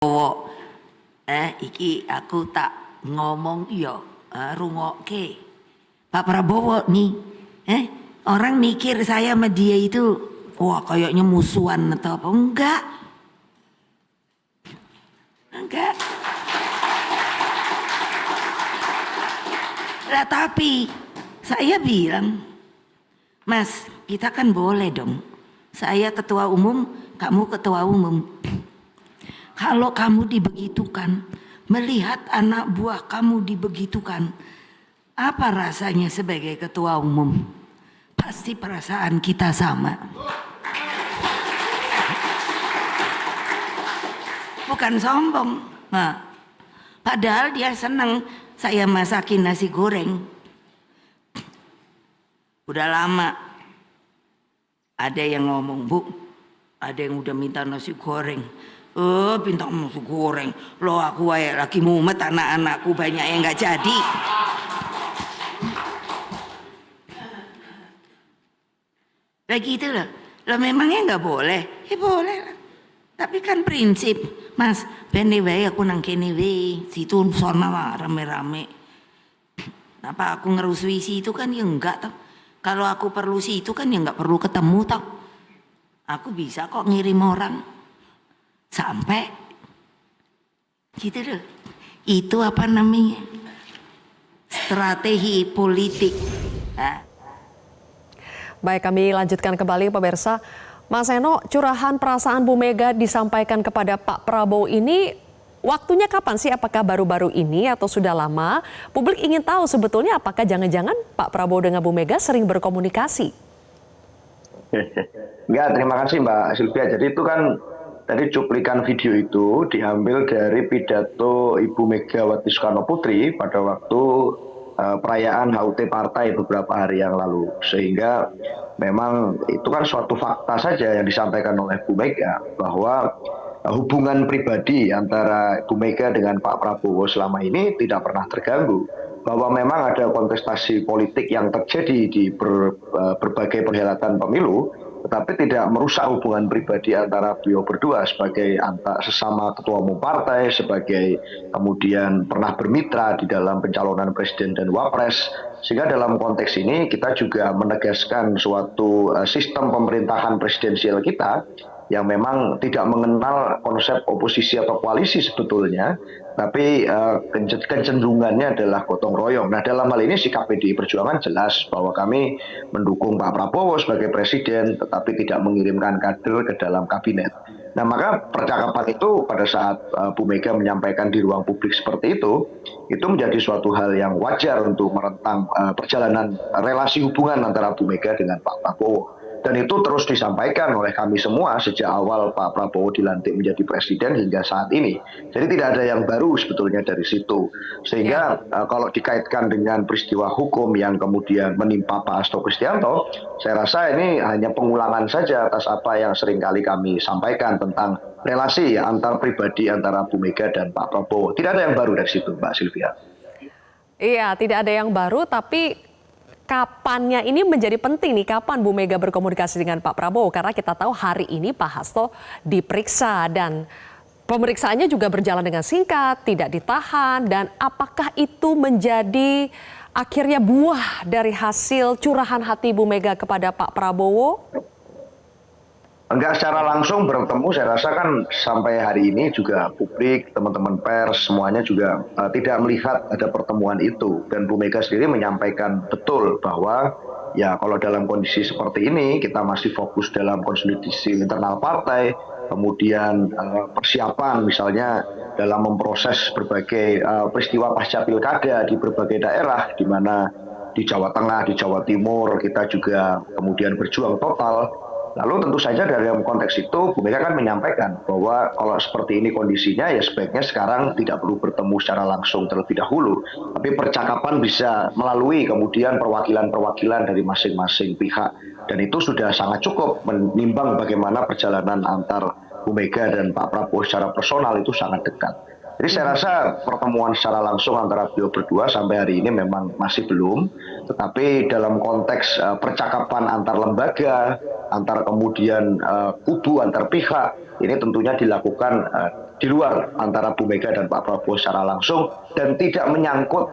Oh, iki aku tak ngomong yo, rungokke. Pak Prabowo nih, orang mikir saya sama dia itu, wah kayaknya musuhan atau apa? Enggak, enggak. Lah tapi saya bilang, Mas, kita kan boleh dong. Saya ketua umum, kamu ketua umum. Kalau kamu dibegitukan, melihat anak buah kamu dibegitukan, apa rasanya sebagai ketua umum? Pasti perasaan kita sama. Bukan sombong. Nah, padahal dia senang saya masakin nasi goreng. Udah lama ada yang ngomong, Bu, ada yang udah minta nasi goreng. Minta nasi goreng. Loh aku lagi mumet, anak-anakku banyak yang nggak jadi. Lagi itu loh. Loh memangnya nggak boleh? Ya boleh lah. Tapi kan prinsip, Mas, bene wae aku nang kene wae, situ sono rame-rame. Apa aku ngerusui situ kan ya enggak toh. Kalau aku perlu situ kan ya nggak perlu ketemu toh. Aku bisa kok ngirim orang. Sampai gitu loh. Itu apa namanya? Strategi politik. Baik, kami lanjutkan kembali pemirsa. Mas Eno, curahan perasaan Bu Mega disampaikan kepada Pak Prabowo ini waktunya kapan sih? Apakah baru-baru ini atau sudah lama? Publik ingin tahu sebetulnya apakah jangan-jangan Pak Prabowo dengan Bu Mega sering berkomunikasi? Enggak, terima kasih Mbak Sylvia. Jadi itu kan tadi cuplikan video itu diambil dari pidato Ibu Megawati Soekarno Putri pada waktu perayaan HUT Partai beberapa hari yang lalu. Sehingga memang itu kan suatu fakta saja yang disampaikan oleh Bu Mega bahwa hubungan pribadi antara Bu Mega dengan Pak Prabowo selama ini tidak pernah terganggu. Bahwa memang ada kontestasi politik yang terjadi di berbagai perhelatan pemilu, tetapi tidak merusak hubungan pribadi antara beliau berdua sebagai sesama ketua umum partai, sebagai kemudian pernah bermitra di dalam pencalonan presiden dan wapres. Sehingga dalam konteks ini kita juga menegaskan suatu sistem pemerintahan presidensial kita yang memang tidak mengenal konsep oposisi atau koalisi sebetulnya, tapi kecenderungannya adalah gotong royong. Nah, dalam hal ini sikap PDI Perjuangan jelas bahwa kami mendukung Pak Prabowo sebagai presiden, tetapi tidak mengirimkan kader ke dalam kabinet. Nah, maka percakapan itu pada saat Bu Mega menyampaikan di ruang publik seperti itu menjadi suatu hal yang wajar untuk merentang perjalanan relasi hubungan antara Bu Mega dengan Pak Prabowo. Dan itu terus disampaikan oleh kami semua sejak awal Pak Prabowo dilantik menjadi presiden hingga saat ini. Jadi tidak ada yang baru sebetulnya dari situ. Sehingga kalau dikaitkan dengan peristiwa hukum yang kemudian menimpa Pak Hasto Kristianto, saya rasa ini hanya pengulangan saja atas apa yang seringkali kami sampaikan tentang relasi antar pribadi antara Bu Mega dan Pak Prabowo. Tidak ada yang baru dari situ, Mbak Sylvia. Iya, tidak ada yang baru, tapi kapannya ini menjadi penting nih, kapan Bu Mega berkomunikasi dengan Pak Prabowo? Karena kita tahu hari ini Pak Hasto diperiksa dan pemeriksaannya juga berjalan dengan singkat, tidak ditahan. Dan apakah itu menjadi akhirnya buah dari hasil curahan hati Bu Mega kepada Pak Prabowo? Enggak secara langsung bertemu, saya rasa kan sampai hari ini juga publik, teman-teman pers, semuanya juga tidak melihat ada pertemuan itu. Dan Bu Mega sendiri menyampaikan betul bahwa ya kalau dalam kondisi seperti ini kita masih fokus dalam konsolidasi internal partai, kemudian persiapan misalnya dalam memproses berbagai peristiwa pasca pilkada di berbagai daerah, di mana di Jawa Tengah, di Jawa Timur kita juga kemudian berjuang total. Lalu tentu saja dalam konteks itu Bu Mega kan menyampaikan bahwa kalau seperti ini kondisinya ya sebaiknya sekarang tidak perlu bertemu secara langsung terlebih dahulu. Tapi percakapan bisa melalui kemudian perwakilan-perwakilan dari masing-masing pihak. Dan itu sudah sangat cukup menimbang bagaimana perjalanan antar Bu Mega dan Pak Prabowo secara personal itu sangat dekat. Jadi saya rasa pertemuan secara langsung antara beliau berdua sampai hari ini memang masih belum. Tetapi dalam konteks percakapan antar lembaga, antar kemudian kubu, antar pihak, ini tentunya dilakukan di luar antara Bu Mega dan Pak Prabowo secara langsung dan tidak menyangkut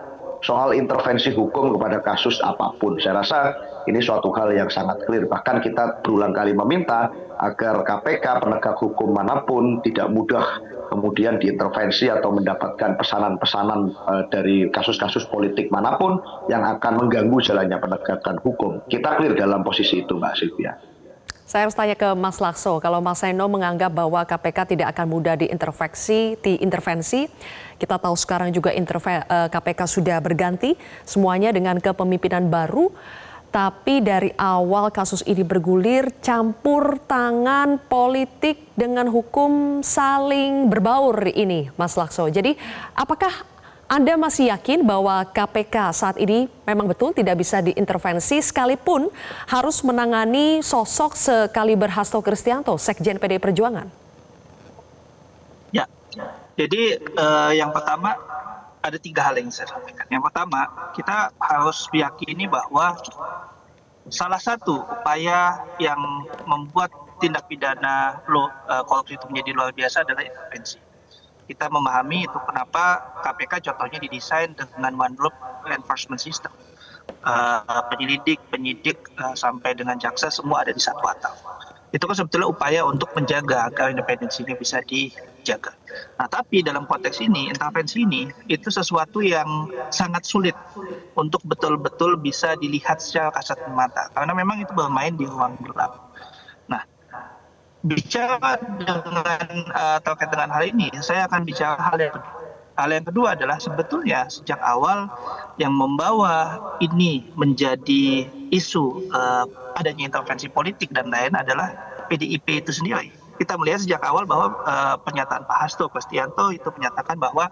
soal intervensi hukum kepada kasus apapun. Saya rasa ini suatu hal yang sangat clear. Bahkan kita berulang kali meminta agar KPK, penegak hukum manapun, tidak mudah kemudian diintervensi atau mendapatkan pesanan-pesanan dari kasus-kasus politik manapun yang akan mengganggu jalannya penegakan hukum. Kita clear dalam posisi itu, Mbak Sylvia. Saya harus tanya ke Mas Lakso, kalau Mas Seno menganggap bahwa KPK tidak akan mudah diintervensi, kita tahu sekarang juga KPK sudah berganti, semuanya dengan kepemimpinan baru, tapi dari awal kasus ini bergulir, campur tangan politik dengan hukum saling berbaur ini, Mas Lakso. Jadi apakah Anda masih yakin bahwa KPK saat ini memang betul tidak bisa diintervensi sekalipun harus menangani sosok sekaliber Hasto Kristianto, Sekjen PDI Perjuangan? Ya, jadi yang pertama ada 3 hal yang saya sampaikan. Yang pertama, kita harus meyakini bahwa salah satu upaya yang membuat tindak pidana korupsi itu menjadi luar biasa adalah intervensi. Kita memahami itu kenapa KPK contohnya didesain dengan one drop enforcement system. Penyelidik, penyidik, sampai dengan jaksa semua ada di satu atap. Itu kan sebetulnya upaya untuk menjaga agar independensinya bisa dijaga. Nah, tapi dalam konteks ini, intervensi ini itu sesuatu yang sangat sulit untuk betul-betul bisa dilihat secara kasat mata. Karena memang itu bermain di ruang gelap. Nah, bicara terkait dengan hal ini, saya akan bicara hal yang kedua. Hal yang kedua adalah sebetulnya sejak awal yang membawa ini menjadi isu adanya intervensi politik dan lain adalah PDIP itu sendiri. Kita melihat sejak awal bahwa pernyataan Pak Hasto Kristianto itu menyatakan bahwa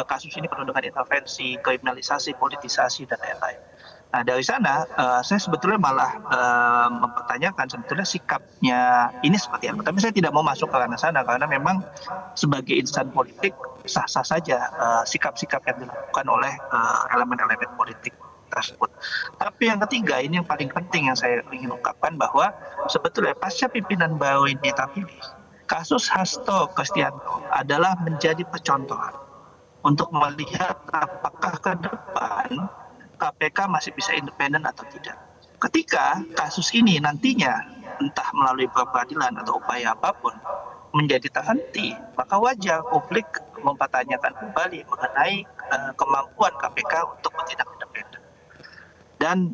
kasus ini penuh dengan intervensi, kriminalisasi, politisasi, dan lain-lain. Nah, dari sana saya sebetulnya malah mempertanyakan sebetulnya sikapnya ini seperti apa. Tapi saya tidak mau masuk ke ranah sana karena memang sebagai insan politik sah-sah saja sikap-sikap yang dilakukan oleh elemen-elemen politik tersebut. Tapi yang ketiga, ini yang paling penting yang saya ingin ungkapkan bahwa sebetulnya pasca pimpinan baru ini terpilih, kasus Hasto Kristianto adalah menjadi percontohan untuk melihat apakah ke depan KPK masih bisa independen atau tidak. Ketika kasus ini nantinya entah melalui peradilan atau upaya apapun menjadi terhenti, maka wajar publik mempertanyakan kembali mengenai kemampuan KPK untuk bertindak independen dan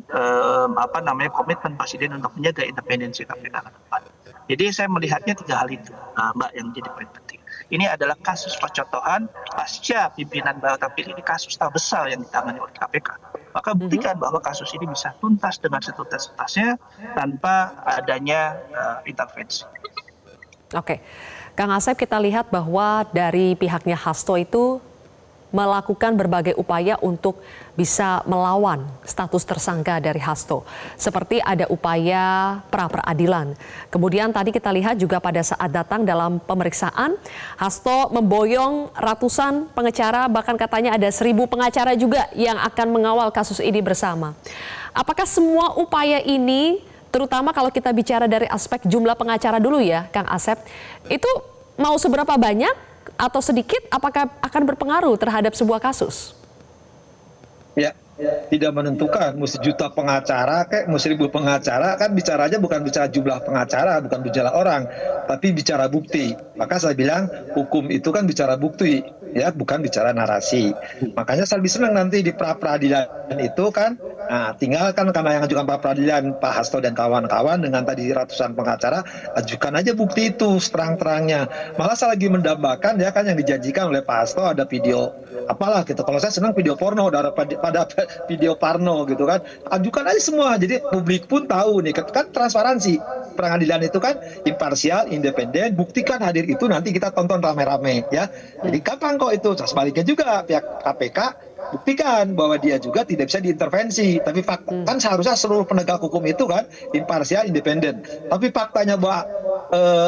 komitmen Presiden untuk menjaga independensi KPK ke depan. Jadi saya melihatnya 3 hal itu, Mbak, yang menjadi poin penting. Ini adalah kasus percontohan pasca pimpinan baru terpilih, ini kasus terbesar yang ditangani oleh KPK. Maka buktikan bahwa kasus ini bisa tuntas dengan setuntas-tuntasnya tanpa adanya intervensi. Oke, Kang Asep, kita lihat bahwa dari pihaknya Hasto itu melakukan berbagai upaya untuk bisa melawan status tersangka dari Hasto. Seperti ada upaya pra-peradilan. Kemudian tadi kita lihat juga pada saat datang dalam pemeriksaan, Hasto memboyong ratusan pengacara, bahkan katanya ada 1.000 pengacara juga yang akan mengawal kasus ini bersama. Apakah semua upaya ini, terutama kalau kita bicara dari aspek jumlah pengacara dulu ya, Kang Asep, itu mau seberapa banyak atau sedikit, apakah akan berpengaruh terhadap sebuah kasus? Ya, tidak menentukan, mesti juta pengacara, kayak mesti 1.000 pengacara, kan bicaranya bukan bicara jumlah pengacara, bukan bicara orang, tapi bicara bukti. Maka saya bilang hukum itu kan bicara bukti, ya, bukan bicara narasi. Makanya saya lebih senang nanti di pra-peradilan itu kan, nah tinggal kan karena yang ajukan pra-peradilan Pak Hasto dan kawan-kawan dengan tadi ratusan pengacara, ajukan aja bukti itu seterang-terangnya. Malah saya lagi mendambakan ya kan yang dijanjikan oleh Pak Hasto ada video apalah gitu. Kalau saya senang video porno pada video porno gitu kan. Ajukan aja semua. Jadi publik pun tahu nih kan transparansi. Pengadilan itu kan imparsial, independen, buktikan hadir itu nanti kita tonton rame-rame ya. Jadi kapan kok itu? Sebaliknya juga pihak KPK buktikan bahwa dia juga tidak bisa diintervensi. Tapi fakta kan seharusnya seluruh penegak hukum itu kan imparsial, independen. Tapi faktanya bahwa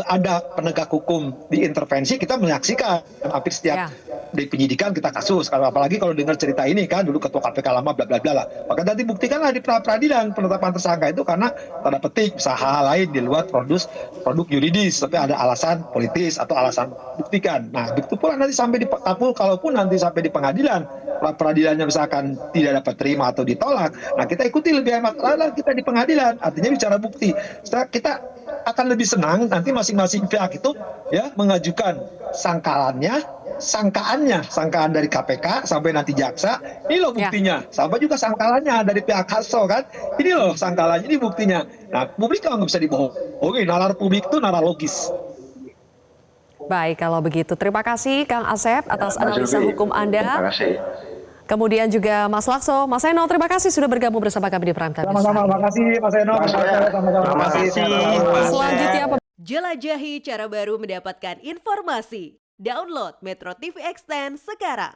ada penegak hukum diintervensi, kita menyaksikan hampir setiap di penyidikan kita kasus, kalau apalagi kalau dengar cerita ini kan dulu ketua KPK lama bla bla bla lah, maka nanti buktikanlah di peradilan penetapan tersangka itu karena tanda petik usaha lain di luar produk yuridis, tapi ada alasan politis atau alasan buktikan. Nah begitu pula nanti sampai di kalaupun nanti sampai di pengadilan, peradilannya misalkan tidak dapat terima atau ditolak, nah kita ikuti lebih hemat lah kita di pengadilan, artinya bicara bukti. Setelah kita akan lebih senang nanti masing-masing pihak itu ya mengajukan sangkaan dari KPK sampai nanti jaksa, ini loh buktinya. Sampai juga sangkalannya dari pihak Hasso kan, ini loh sangkalannya, ini buktinya. Nah publik kalau nggak bisa dibohongi, nalar publik itu nalar logis. Baik, kalau begitu terima kasih Kang Asep atas analisa hukum Anda. Terima kasih. Kemudian juga Mas Lakso, Mas Eno, terima kasih sudah bergabung bersama kami di Prime Time. Sama-sama, makasih Mas Eno. Terima kasih. Selanjutnya Jelajahi cara baru mendapatkan informasi. Download Metro TV Extend sekarang.